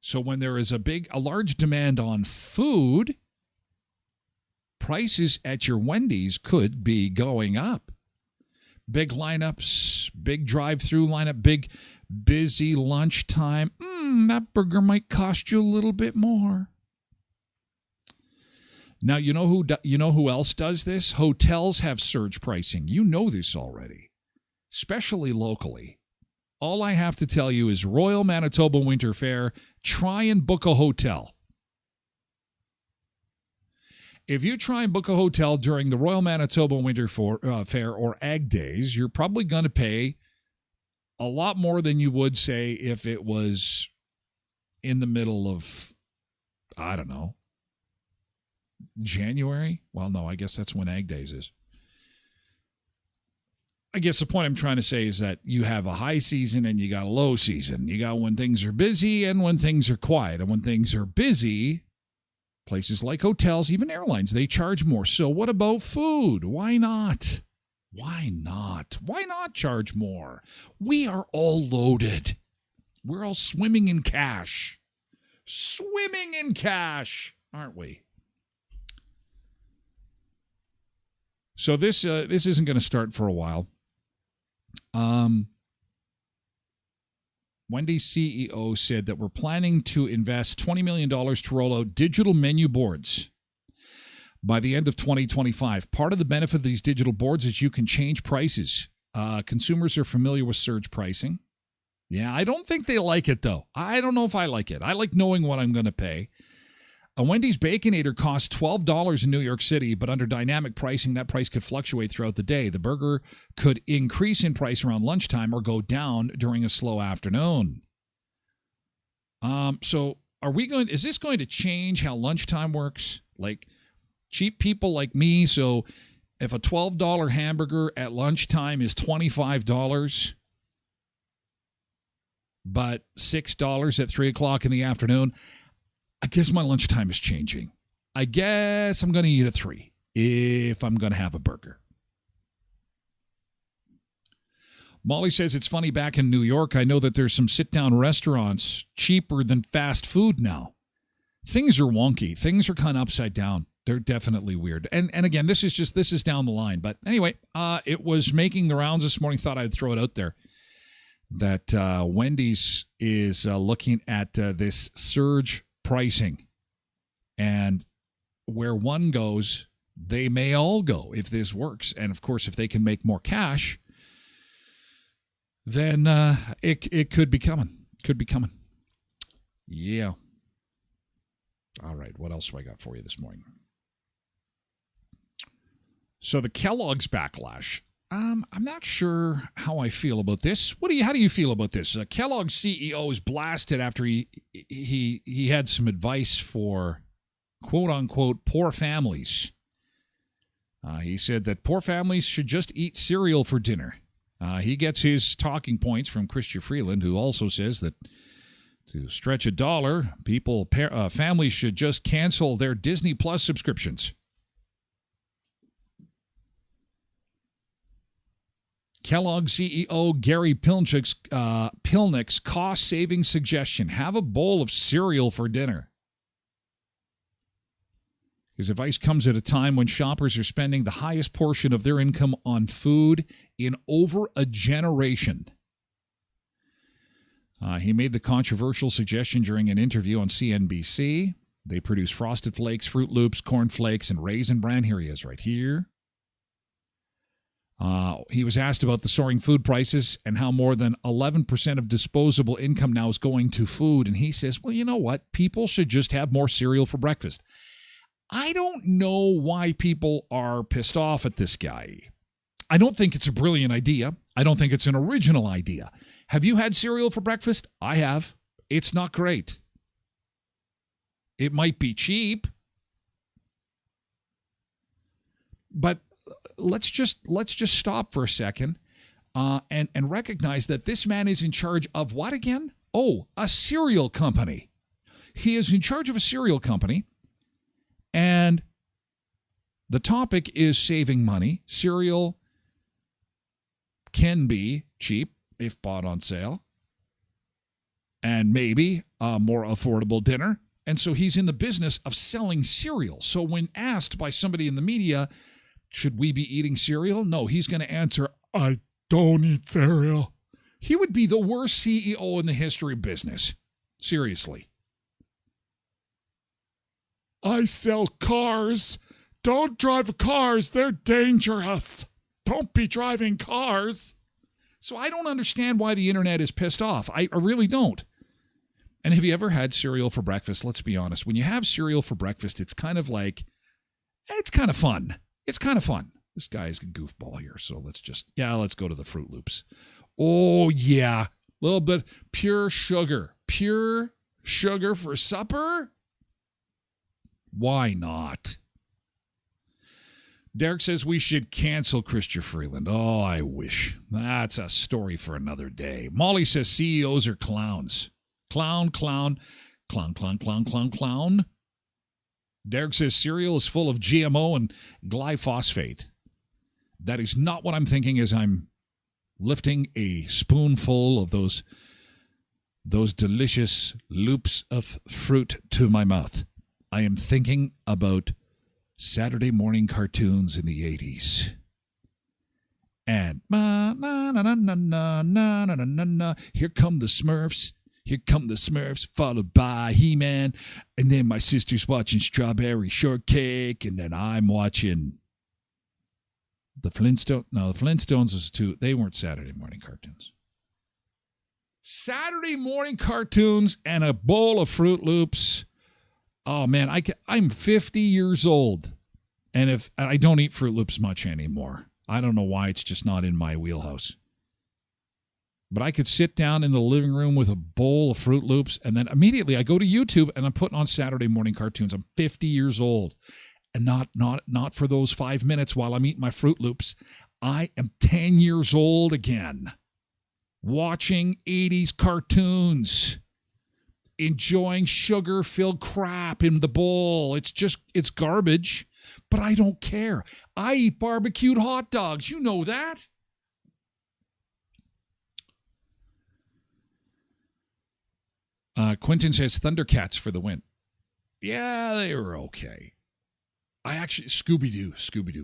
Speaker 1: So when there is a large demand on food, prices at your Wendy's could be going up. Big lineups, big drive-through lineup, big busy lunchtime. That burger might cost you a little bit more. Now, you know who else does this? Hotels have surge pricing. You know this already, especially locally. All I have to tell you is Royal Manitoba Winter Fair, try and book a hotel. If you try and book a hotel during the Royal Manitoba Winter Fair or Ag Days, you're probably going to pay a lot more than you would, say, if it was in the middle of, I don't know, January? Well, no, I guess that's when Ag Days is. I guess the point I'm trying to say is that you have a high season and you got a low season. You got when things are busy and when things are quiet. And when things are busy, places like hotels, even airlines, they charge more. So what about food? Why not? Why not? Why not charge more? We are all loaded. We're all swimming in cash. Swimming in cash, aren't we? So this isn't going to start for a while. Wendy's CEO said that we're planning to invest $20 million to roll out digital menu boards by the end of 2025. Part of the benefit of these digital boards is you can change prices. Consumers are familiar with surge pricing. Yeah, I don't think they like it, though. I don't know if I like it. I like knowing what I'm going to pay. A Wendy's Baconator costs $12 in New York City, but under dynamic pricing, that price could fluctuate throughout the day. The burger could increase in price around lunchtime or go down during a slow afternoon. So is this going to change how lunchtime works? Like cheap people like me, so if a $12 hamburger at lunchtime is $25, but $6 at 3 o'clock in the afternoon, I guess my lunchtime is changing. I guess I'm going to eat at 3 if I'm going to have a burger. Molly says it's funny, back in New York, I know that there's some sit-down restaurants cheaper than fast food now. Things are wonky. Things are kind of upside down. They're definitely weird. And again, this is down the line. But anyway, it was making the rounds this morning. Thought I'd throw it out there that Wendy's is looking at this surge pricing. And where one goes, they may all go if this works. And of course, if they can make more cash, then it could be coming. Could be coming. Yeah. All right. What else do I got for you this morning? So the Kellogg's backlash. I'm not sure how I feel about this. How do you feel about this? Kellogg's CEO is blasted after he had some advice for quote unquote poor families. He said that poor families should just eat cereal for dinner. He gets his talking points from Chrystia Freeland, who also says that to stretch a dollar, families should just cancel their Disney Plus subscriptions. Kellogg CEO Gary Pilnick's cost-saving suggestion: have a bowl of cereal for dinner. His advice comes at a time when shoppers are spending the highest portion of their income on food in over a generation. He made the controversial suggestion during an interview on CNBC. They produce Frosted Flakes, Fruit Loops, Corn Flakes, and Raisin Bran. Here he is right here. He was asked about the soaring food prices and how more than 11% of disposable income now is going to food. And he says, well, you know what? People should just have more cereal for breakfast. I don't know why people are pissed off at this guy. I don't think it's a brilliant idea. I don't think it's an original idea. Have you had cereal for breakfast? I have. It's not great. It might be cheap, but let's just stop for a second and recognize that this man is in charge of what again? Oh, a cereal company. He is in charge of a cereal company, and the topic is saving money. Cereal can be cheap if bought on sale, and maybe a more affordable dinner. And so he's in the business of selling cereal. So when asked by somebody in the media, should we be eating cereal? No, he's going to answer, I don't eat cereal. He would be the worst CEO in the history of business. Seriously. I sell cars. Don't drive cars. They're dangerous. Don't be driving cars. So I don't understand why the internet is pissed off. I really don't. And have you ever had cereal for breakfast? Let's be honest. When you have cereal for breakfast, it's kind of like, it's kind of fun. It's kind of fun. This guy's a goofball here, so let's go to the Fruit Loops. Oh, yeah. A little bit pure sugar. Pure sugar for supper? Why not? Derek says we should cancel Chrystia Freeland. Oh, I wish. That's a story for another day. Molly says CEOs are clowns. Clown, clown, clown, clown, clown, clown, clown. Derek says cereal is full of GMO and glyphosate. That is not what I'm thinking as I'm lifting a spoonful of those delicious loops of fruit to my mouth. I am thinking about Saturday morning cartoons in the 80s. And here come the Smurfs. Here come the Smurfs, followed by He-Man. And then my sister's watching Strawberry Shortcake. And then I'm watching the Flintstones. No, the Flintstones was too. They weren't Saturday morning cartoons. Saturday morning cartoons and a bowl of Fruit Loops. Oh man, I'm 50 years old, and if I don't eat Fruit Loops much anymore, I don't know why. It's just not in my wheelhouse. But I could sit down in the living room with a bowl of Fruit Loops, and then immediately I go to YouTube and I'm putting on Saturday morning cartoons. I'm 50 years old, and not for those 5 minutes while I'm eating my Fruit Loops. I am 10 years old again, watching 80s cartoons, enjoying sugar-filled crap in the bowl. It's garbage, but I don't care. I eat barbecued hot dogs. You know that. Quentin says Thundercats for the win. Yeah, they were okay. Scooby-Doo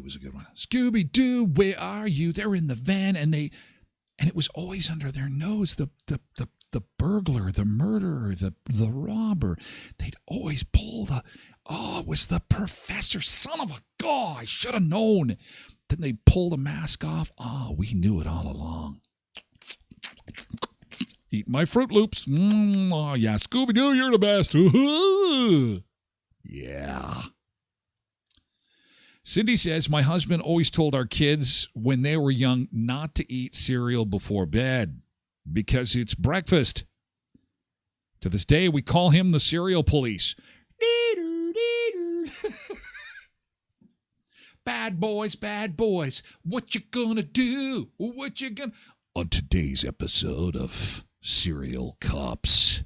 Speaker 1: was a good one. Scooby-Doo, where are you? They're in the van, and it was always under their nose, the burglar, the murderer, the robber. They'd always pull it was the professor, son of a god, I should have known. Then they pull the mask off. Oh, we knew it all along. Eat my Fruit Loops. Oh, yeah, Scooby-Doo, you're the best. Yeah. Cindy says, my husband always told our kids when they were young not to eat cereal before bed because it's breakfast. To this day, we call him the cereal police. Bad boys, what you gonna do? On today's episode of Cereal Cops,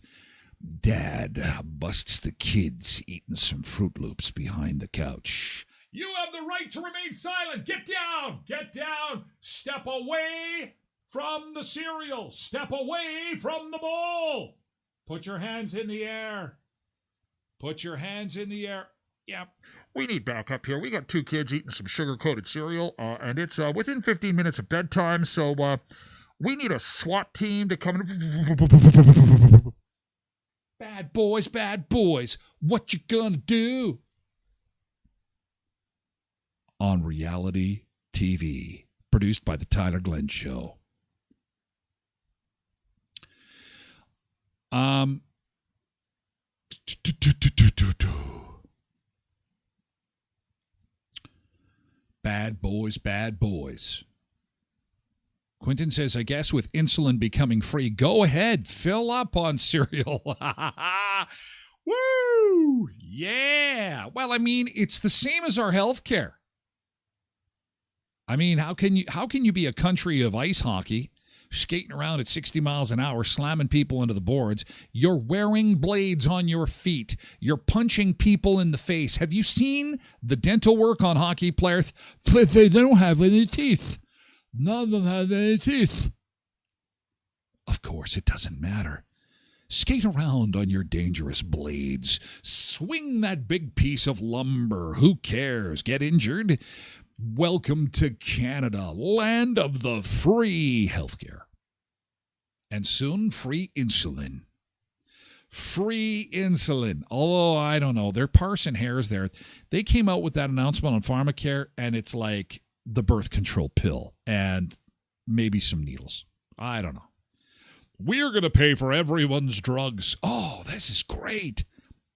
Speaker 1: Dad busts the kids eating some Fruit Loops behind the couch. You have the right to remain silent. Get down. Step away from the cereal. Step away from the bowl. Put your hands in the air. Yeah. We need backup here. We got 2 kids eating some sugar-coated cereal, and it's within 15 minutes of bedtime, so we need a SWAT team to come in. Bad boys, what you gonna do? On reality TV, produced by the Tyler Glen Show. Bad boys. Quentin says, I guess with insulin becoming free, go ahead, fill up on cereal. Woo! Yeah. Well, I mean, it's the same as our health care. I mean, how can you be a country of ice hockey, skating around at 60 miles an hour, slamming people into the boards? You're wearing blades on your feet. You're punching people in the face. Have you seen the dental work on hockey players? They don't have any teeth. None of them have any teeth. Of course, it doesn't matter. Skate around on your dangerous blades. Swing that big piece of lumber. Who cares? Get injured? Welcome to Canada, land of the free healthcare. And soon, free insulin. Free insulin. Although, I don't know, they're parsing hairs there. They came out with that announcement on Pharmacare, and it's like the birth control pill and maybe some needles. I don't know. We're going to pay for everyone's drugs. Oh, this is great.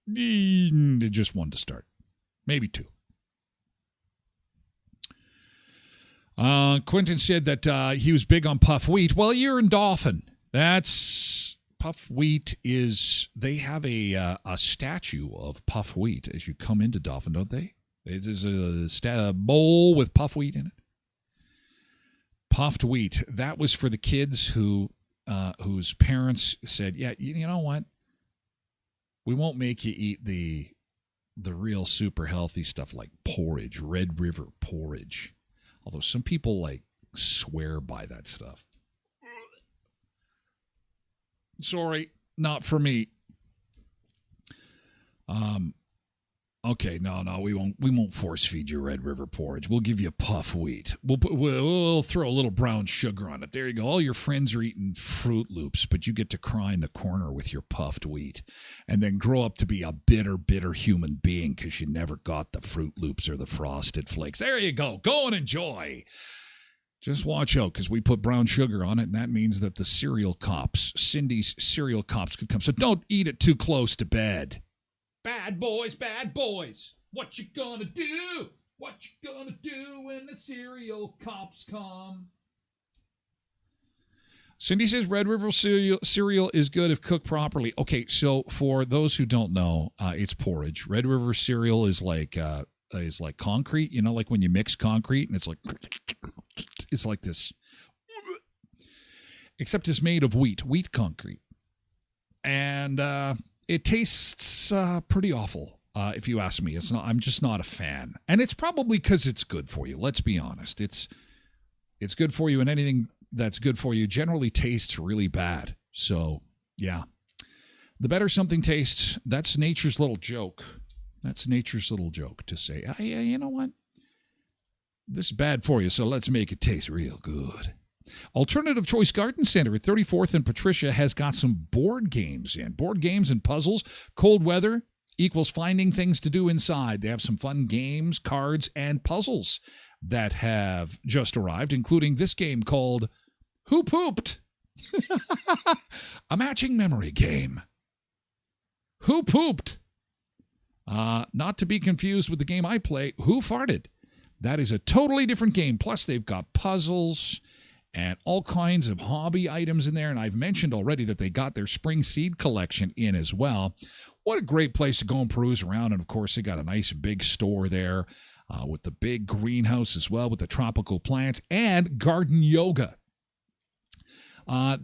Speaker 1: Just one to start. Maybe 2. Quentin said that he was big on puff wheat. Well, you're in Dauphin. That's puff wheat is. They have a statue of puff wheat as you come into Dauphin, don't they? It is a bowl with puff wheat in it. Puffed wheat. That was for the kids whose parents said, "Yeah, you know what? We won't make you eat the real super healthy stuff like porridge, Red River porridge." Although some people swear by that stuff. Sorry, not for me. Okay, no, we won't force feed you Red River porridge. We'll give you puff wheat. We'll throw a little brown sugar on it. There you go. All your friends are eating Fruit Loops, but you get to cry in the corner with your puffed wheat, and then grow up to be a bitter human being because you never got the Fruit Loops or the Frosted Flakes. There you go. Go and enjoy. Just watch out, because we put brown sugar on it, and that means that the cereal cops, Cindy's cereal cops, could come. So don't eat it too close to bed. Bad boys, bad boys. What you gonna do? What you gonna do when the cereal cops come? Cindy says Red River cereal is good if cooked properly. Okay, so for those who don't know, it's porridge. Red River cereal is like concrete. You know, like when you mix concrete and it's like this. Except it's made of wheat concrete, and it tastes pretty awful. If you ask me, I'm just not a fan, and it's probably because it's good for you. Let's be honest. It's good for you, and anything that's good for you generally tastes really bad. So, yeah. The better something tastes, that's nature's little joke. That's nature's little joke to say, you know what? This is bad for you, so let's make it taste real good. Alternative Choice Garden Center at 34th and Patricia has got some board games in. Board games and puzzles. Cold weather equals finding things to do inside. They have some fun games, cards, and puzzles that have just arrived, including this game called Who Pooped? A matching memory game. Who Pooped? Not to be confused with the game I play, Who Farted? That is a totally different game. Plus, they've got puzzles and all kinds of hobby items in there. And I've mentioned already that they got their spring seed collection in as well. What a great place to go and peruse around. And, of course, they got a nice big store there with the big greenhouse as well with the tropical plants and garden yoga.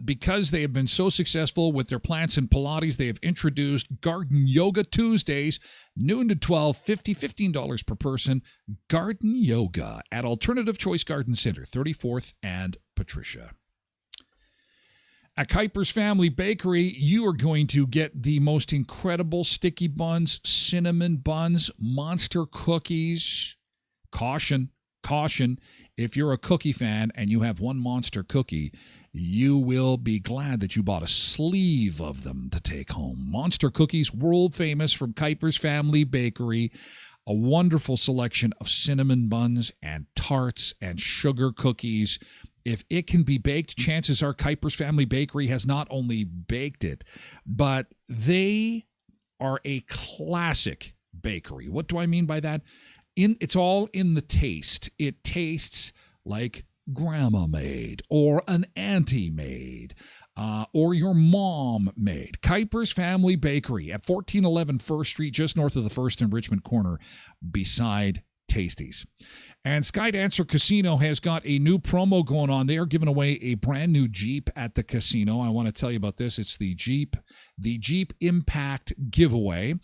Speaker 1: Because they have been so successful with their plants and Pilates, they have introduced Garden Yoga Tuesdays, noon to 12, $15 per person. Garden Yoga at Alternative Choice Garden Center, 34th and Patricia. At Kuiper's Family Bakery, you are going to get the most incredible sticky buns, cinnamon buns, monster cookies. Caution. If you're a cookie fan and you have one monster cookie, you will be glad that you bought a sleeve of them to take home. Monster cookies, world famous from Kuiper's Family Bakery. A wonderful selection of cinnamon buns and tarts and sugar cookies. If it can be baked, chances are Kuiper's Family Bakery has not only baked it, but they are a classic bakery. What do I mean by that? It's all in the taste. It tastes like grandma made or an auntie made or your mom made. Kuiper's Family Bakery at 1411 First Street, just north of the First and Richmond corner, beside Tasties. And Skydancer Casino has got a new promo going on. They are giving away a brand new Jeep at the casino. I want to tell you about this. It's the Jeep Impact giveaway.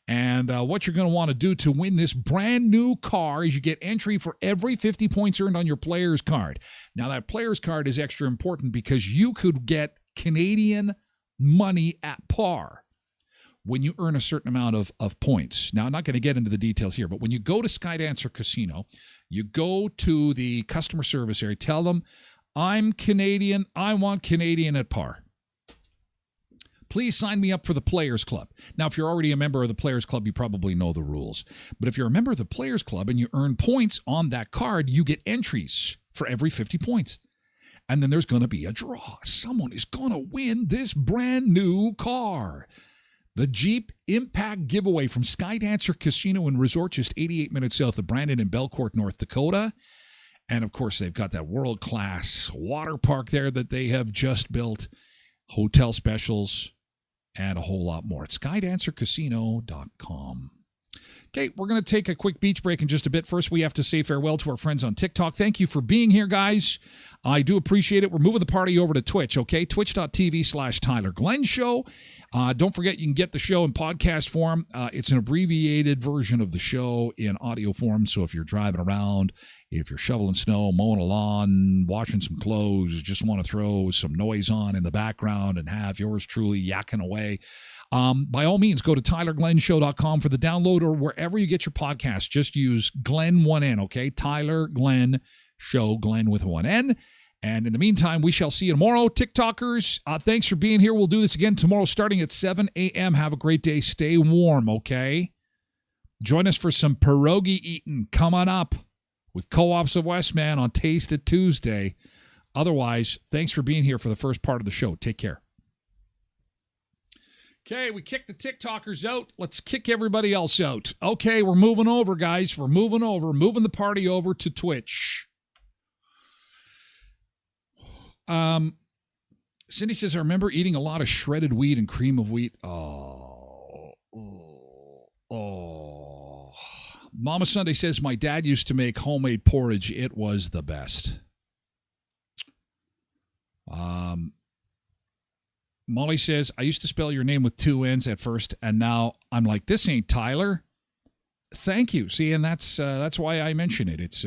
Speaker 1: And what you're going to want to do to win this brand new car is you get entry for every 50 points earned on your player's card. Now, that player's card is extra important because you could get Canadian money at par when you earn a certain amount of points. Now, I'm not going to get into the details here, but when you go to Skydancer Casino, you go to the customer service area, tell them, I'm Canadian, I want Canadian at par. Please sign me up for the Players Club. Now, if you're already a member of the Players Club, you probably know the rules. But if you're a member of the Players Club and you earn points on that card, you get entries for every 50 points. And then there's going to be a draw. Someone is going to win this brand new car. The Jeep Impact giveaway from Skydancer Casino and Resort, just 88 minutes south of Brandon in Belcourt, North Dakota. And, of course, they've got that world-class water park there that they have just built, hotel specials, and a whole lot more at skydancercasino.com. Okay, we're going to take a quick beach break in just a bit. First, we have to say farewell to our friends on TikTok. Thank you for being here, guys. I do appreciate it. We're moving the party over to Twitch, okay? Twitch.tv/Tyler Glen Show. Don't forget, you can get the show in podcast form. It's an abbreviated version of the show in audio form, so if you're driving around, if you're shoveling snow, mowing a lawn, washing some clothes, just want to throw some noise on in the background and have yours truly yakking away, by all means, go to tylerglenshow.com for the download or wherever you get your podcast. Just use Glen 1N, okay? Tyler Glen Show, Glen with 1N. And in the meantime, we shall see you tomorrow. TikTokers, thanks for being here. We'll do this again tomorrow starting at 7 a.m. Have a great day. Stay warm, okay? Join us for some pierogi eating coming up with Co-ops of Westman on Taste It Tuesday. Otherwise, thanks for being here for the first part of the show. Take care. Okay, we kicked the TikTokers out. Let's kick everybody else out. Okay, we're moving over, guys. We're moving over. Moving the party over to Twitch. Cindy says, I remember eating a lot of shredded wheat and cream of wheat. Oh. Mama Sunday says, my dad used to make homemade porridge. It was the best. Molly says, I used to spell your name with 2 N's at first, and now I'm like, this ain't Tyler. Thank you. See, and that's why I mention it. It's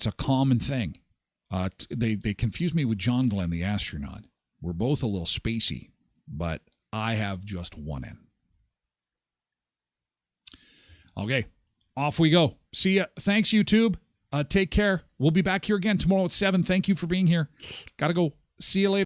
Speaker 1: a common thing. They confuse me with John Glenn, the astronaut. We're both a little spacey, but I have just 1 N. Okay, off we go. See ya. Thanks, YouTube. Take care. We'll be back here again tomorrow at 7. Thank you for being here. Gotta go. See you later.